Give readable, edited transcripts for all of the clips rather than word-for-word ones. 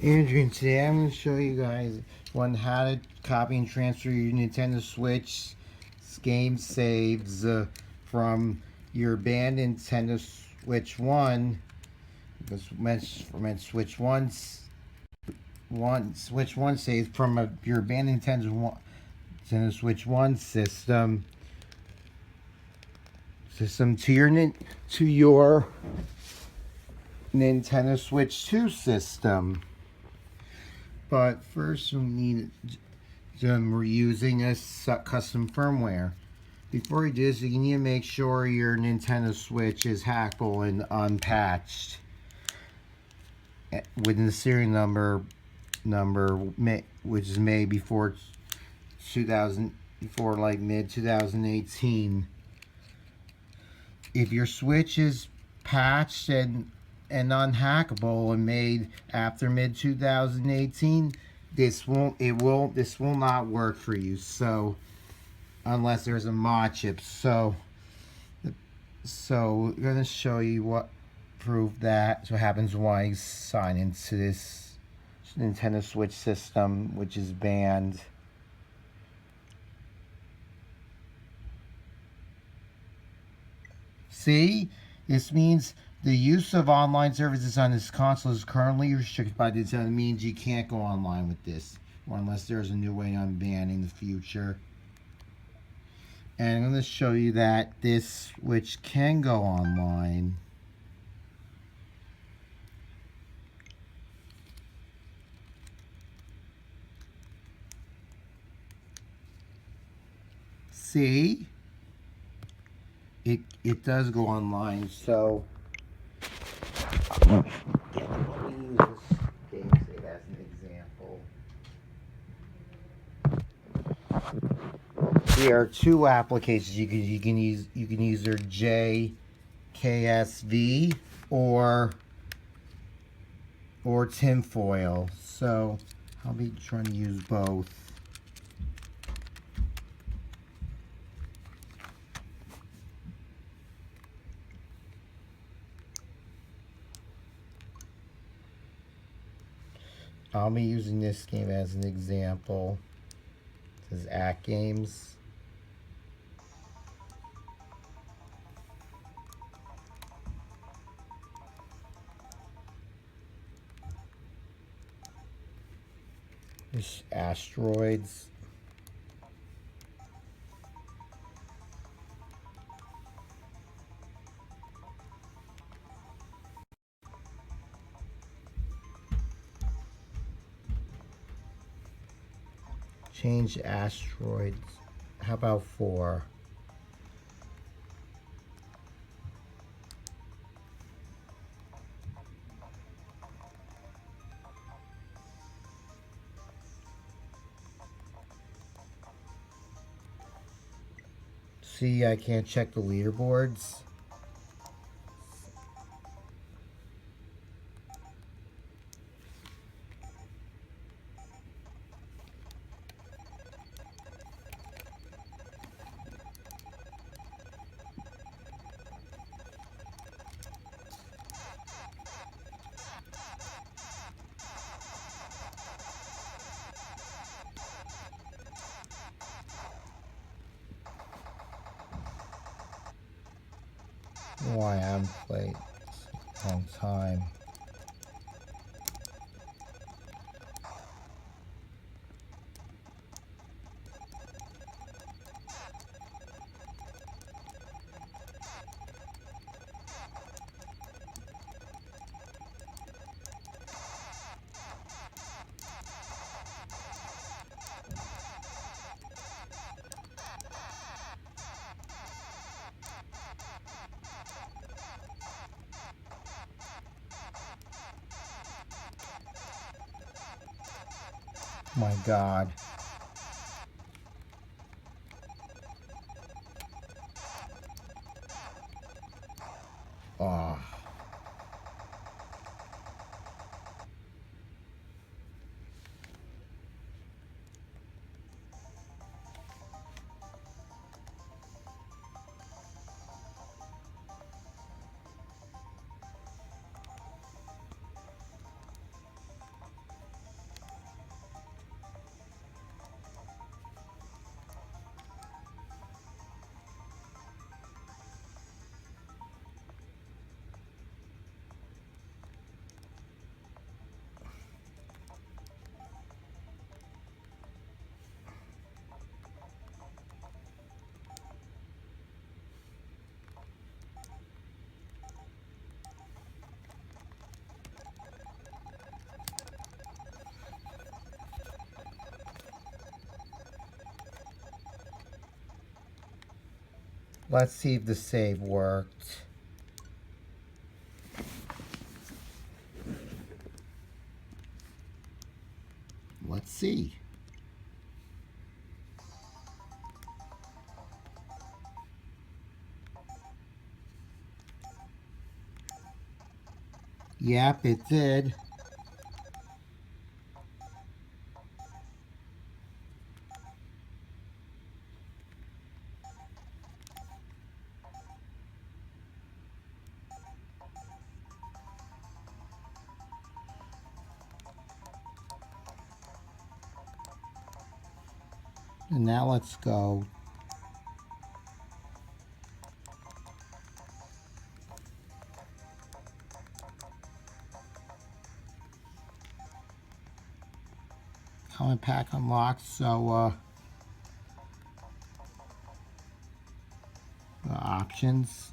Andrew, and today I'm going to show you guys how to copy and transfer your Nintendo Switch game saves from your banned Nintendo Switch 1. This meant Switch 1 Switch 1 saves from your banned Nintendo Switch 1 system to your Nintendo Switch 2 system. But first we're using a custom firmware. Before you do this, you need to make sure your Nintendo Switch is hackable and unpatched within the serial number which is made before like mid 2018. If your Switch is patched and unhackable and made after mid 2018, this will not work for you. So unless there's a mod chip. So we're gonna show you what proof that happens when I sign into this Nintendo Switch system, which is banned. See, this means the use of online services on this console is currently restricted by Nintendo. It means you can't go online with this, or unless there's a new way to unban in the future. And I'm going to show you that this Switch can go online. See? It does go online, so let me use this game save as an example. There are two applications you can use. You can use their JKSV or tinfoil. So I'll be trying to use both. I'll be using this game as an example. This is Act Games. There's Asteroids. Change Asteroids. How about 4? See, I can't check the leaderboards. Why I haven't played a long time. My God. Oh. Let's see if the save worked. Let's see. Yep, it did. And now let's go. Common pack unlocked, so the options.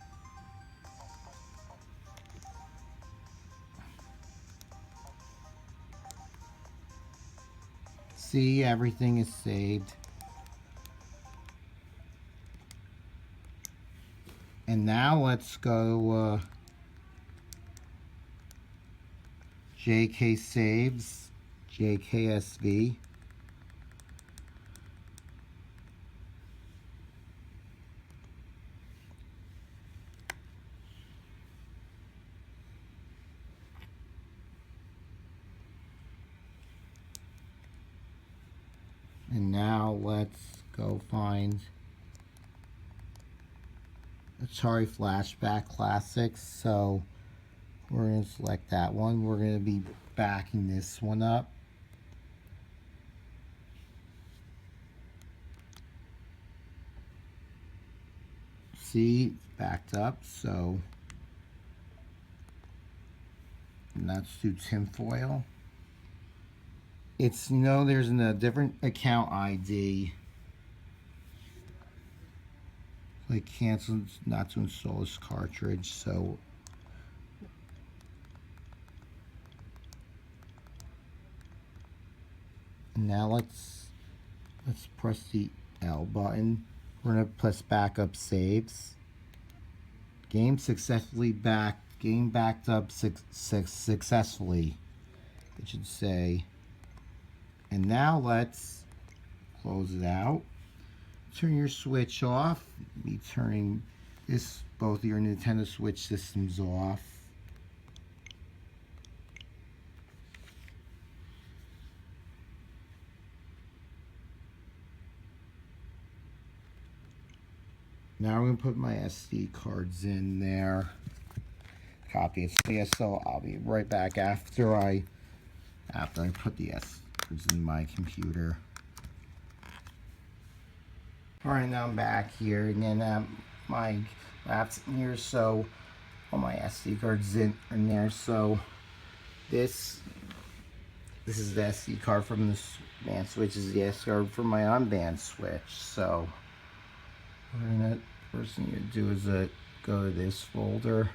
See, everything is saved. And now let's go JK saves, JKSV. And now let's go find Atari Flashback Classics. So we're going to select that one. We're going to be backing this one up. See, it's backed up. So and let's do tinfoil. It's, there's a different account ID. Like cancel not to install this cartridge, so now let's press the L button. We're gonna press backup saves. Game backed up successfully, it should say. And now let's close it out. Turn your Switch off. Be turning both of your Nintendo Switch systems off. Now I'm going to put my SD cards in there. Copy it. So I'll be right back after I put the SD cards in my computer. Alright, now I'm back here, and then my laptop's in here, so all my SD cards in there. So this is the SD card from this band switch. This is the SD card from my unbanned switch. So first thing you do is go to this folder,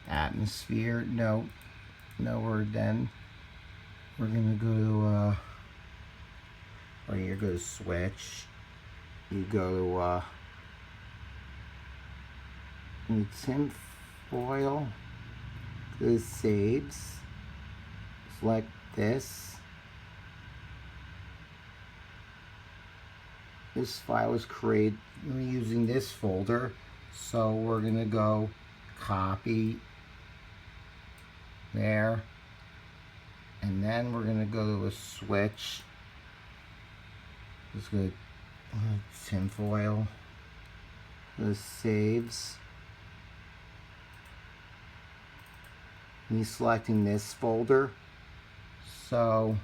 atmosphere. No, then we're gonna go to right here. Go to switch. You go to tinfoil, go to saves, select this. This file was created using this folder, so we're gonna go copy there, and then we're gonna go to a switch. Let's go tinfoil, the saves. Me selecting this folder, so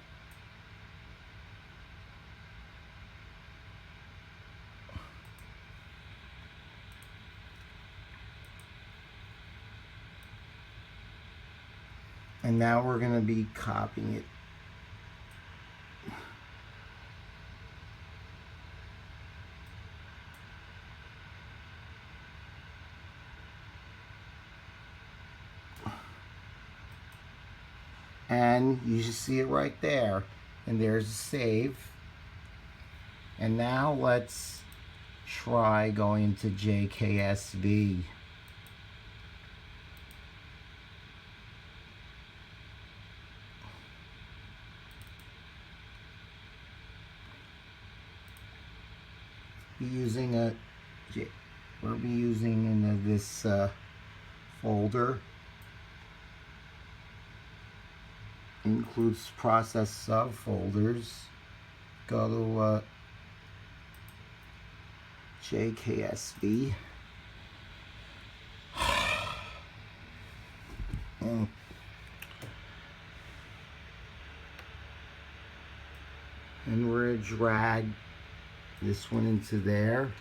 and now we're going to be copying it. And you should see it right there. And there's a save. And now let's try going to JKSV. We'll be using in this folder. Includes process subfolders. Go to JKSV. And we're going to drag this one into there,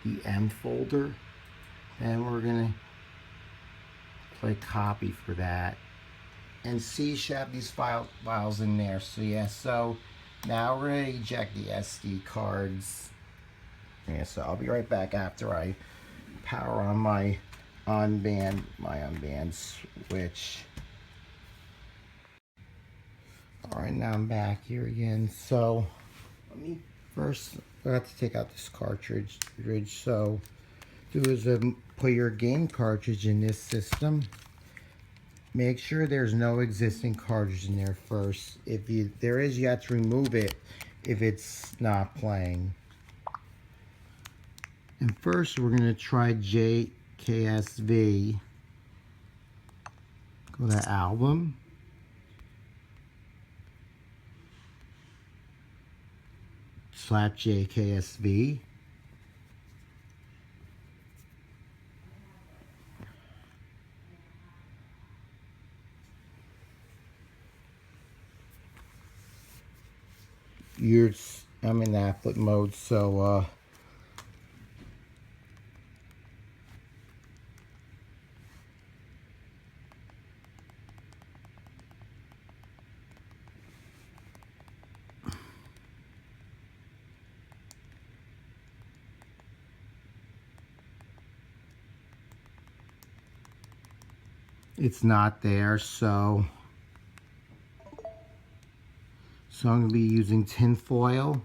the M folder, and we're going to click copy for that. And see, you should have these files in there. So yeah, so now we're going to eject the SD cards. Yeah, so I'll be right back after I power on my unband switch. Alright, now I'm back here again. So let me first, I have to take out this cartridge. So do is put your game cartridge in this system. Make sure there's no existing cartridge in there first. If there is, you have to remove it if it's not playing. And first we're going to try JKSV. Go to album. Slap JKSV. I'm in applet mode, so it's not there, so I'm going to be using tin foil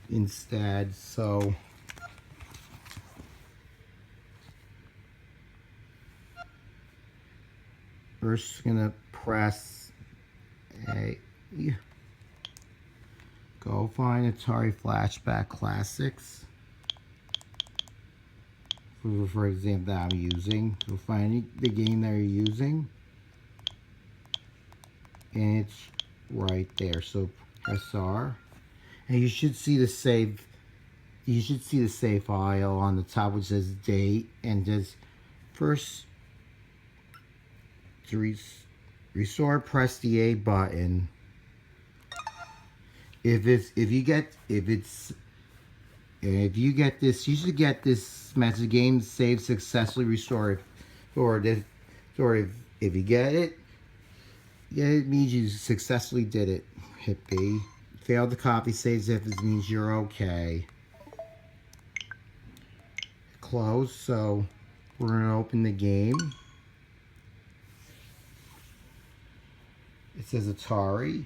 instead. So we're just going to press A. Go find Atari Flashback Classics. For example, that I'm using. Go find the game that you're using. And it's right there. So press R. And you should see the save. You should see the save file on the top which says date, and just first to restore, press the A button. If you get this, you should get this message: game saved successfully restored. Or if you get it, it means you successfully did it. Hit B. Failed to copy saves if it means you're okay. Close. So we're gonna open the game. It says Atari.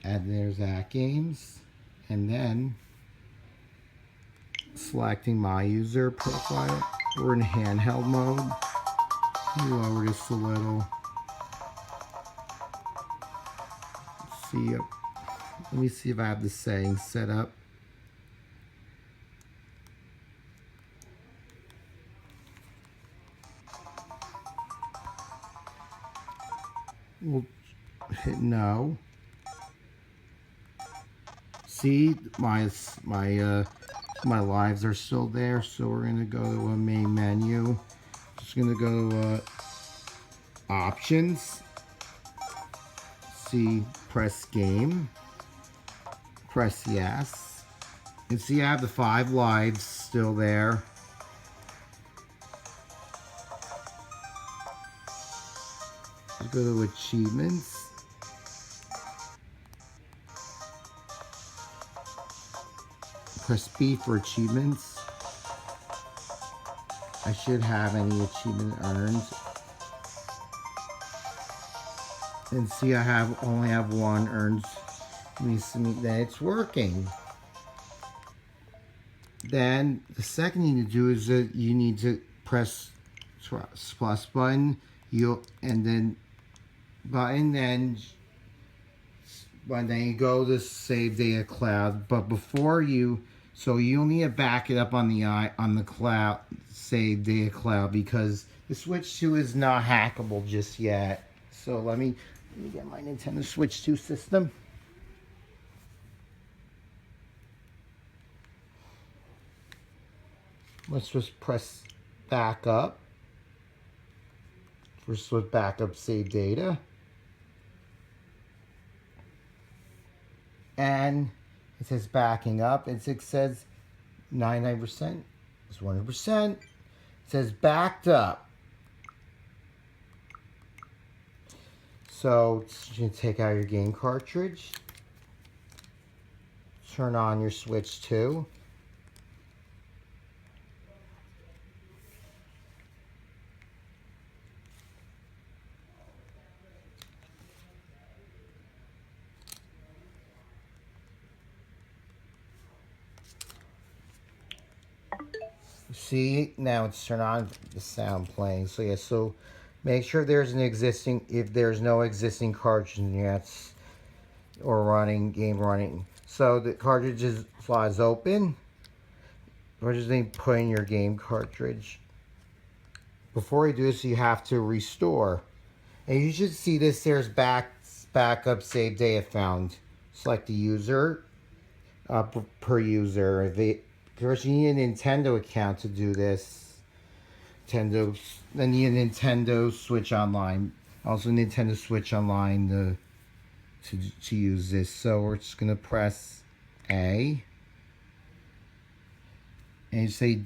And there's that games. And then selecting my user profile. We're in handheld mode. Let me lower this a little. Let me see if I have the settings set up. We'll hit no. See, my lives are still there, so we're gonna go to a main menu. Just gonna go to options. See, press game. Press yes. And see, I have the 5 lives still there. Let's go to achievements. Press B for achievements. I should have any achievement earned. And see, I only have one earns me that it's working. Then the second thing to do is that you need to press plus button, and then button, then you go to save data cloud. But before you, so you'll need to back it up on the cloud, save data cloud, because the Switch 2 is not hackable just yet. So let me get my Nintendo Switch 2 system. Let's just press back up. First, with backup save data. And it says backing up. It says 99%. It's 100%. It says backed up. So you can take out your game cartridge. Turn on your Switch 2. See, now it's turned on, the sound playing. So yeah, so make sure if there's no existing cartridge in there, or game running. So the cartridge flies open. Or just put in your game cartridge. Before you do this, you have to restore. And you should see this, there's backup save data found. Select the user, per user. First, you need a Nintendo account to do this. Then you need a Nintendo Switch Online. Also, Nintendo Switch Online to use this. So we're just gonna press A, and you say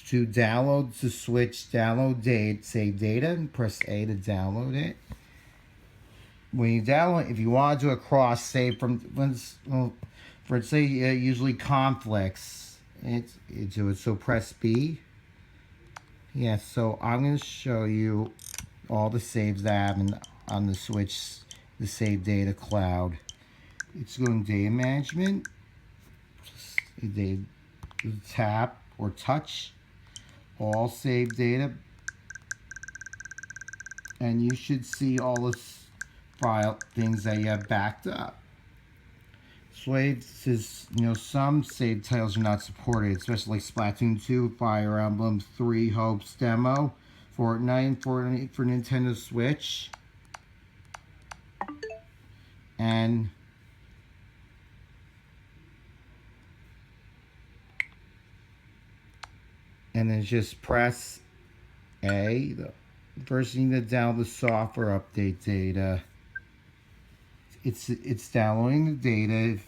to download the Switch, save data, and press A to download it. When you download, if you want to do a cross save for say usually conflicts. So press B. Yeah, so I'm going to show you all the saves that I have on the Switch, the save data cloud. It's going data management, tap or touch, all save data, and you should see all the file things that you have backed up. Says, some save titles are not supported, especially like Splatoon 2, Fire Emblem 3, Hopes Demo, Fortnite for Nintendo Switch, and then just press A. First, you need to download the software update data. It's downloading the data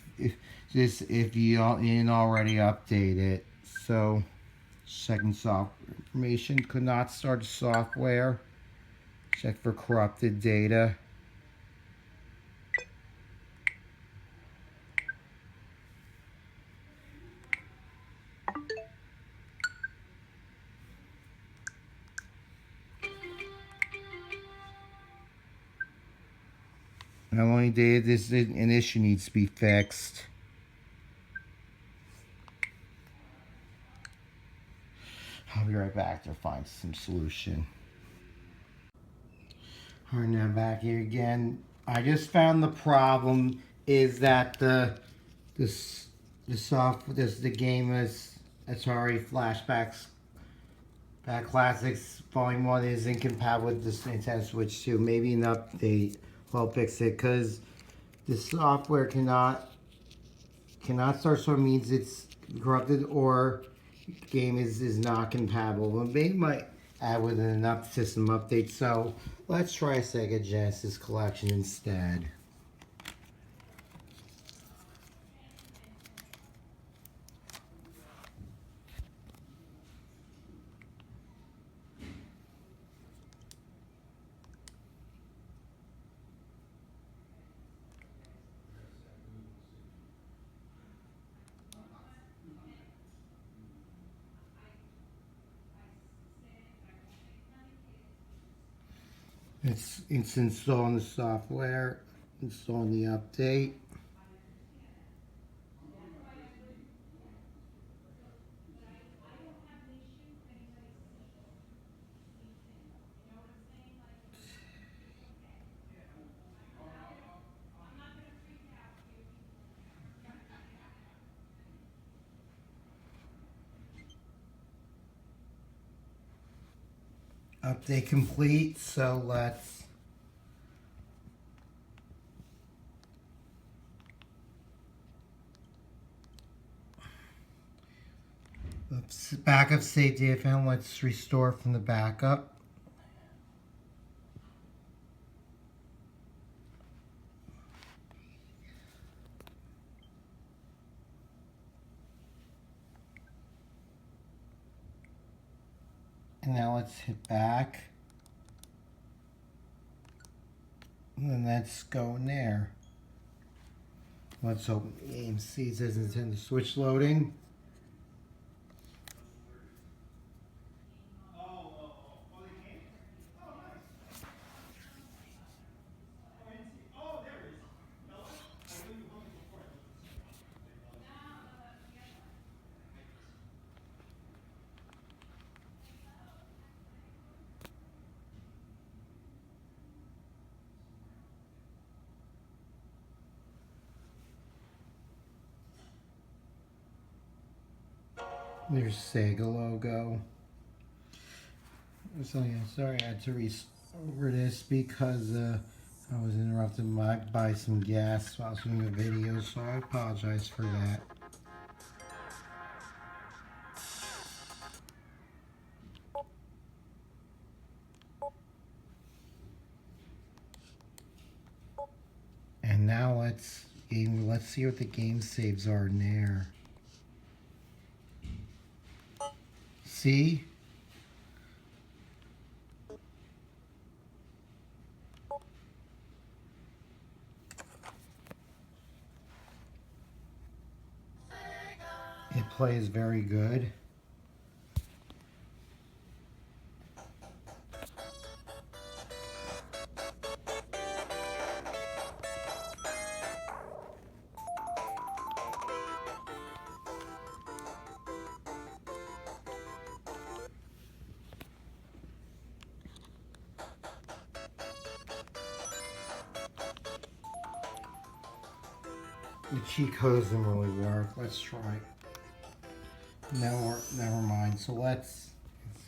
if you didn't already update it. So checking software information, could not start software. Check for corrupted data. Not only data, an issue needs to be fixed. I'll be right back to find some solution. Alright, now back here again. I just found the problem is that the game is Atari Flashbacks Classics Volume 1 is incompatible with this Nintendo Switch 2. Maybe an update will fix it, because the software cannot start, so it means it's corrupted or game is not compatible. Well, they might add with an system update. So let's try Sega Genesis Collection instead. It's installing the software, installing the update. Update complete, so let's backup safety event. Let's restore from the backup. And now let's hit back. And then let's go in there. Let's open the game. See, it says Nintendo Switch loading. There's Sega logo. So yeah, sorry I had to restore this because I was interrupted by some gas while I was doing a video, so I apologize for that. And now let's see what the game saves are in there. See? It plays very good. The cheat code doesn't really work. Let's try. No, never mind. So let's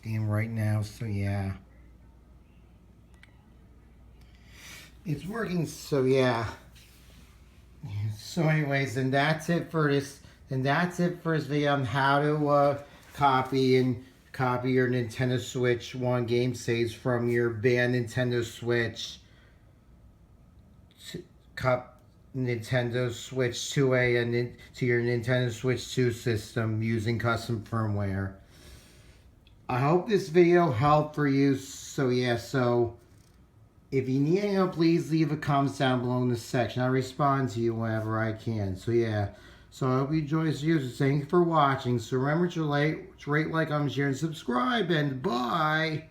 game right now. So yeah, it's working. So yeah. So anyways, and that's it for this. And that's it for this video on how to copy your Nintendo Switch 1 game saves from your banned Nintendo Switch Nintendo Switch to your Nintendo Switch 2 system using custom firmware. I hope this video helped for you. So yeah, so if you need any help, please leave a comment down below in the section. I'll respond to you whenever I can. So yeah, so I hope you enjoyed this video. So thank you for watching. So remember to rate, like, comment, share, and subscribe. And bye.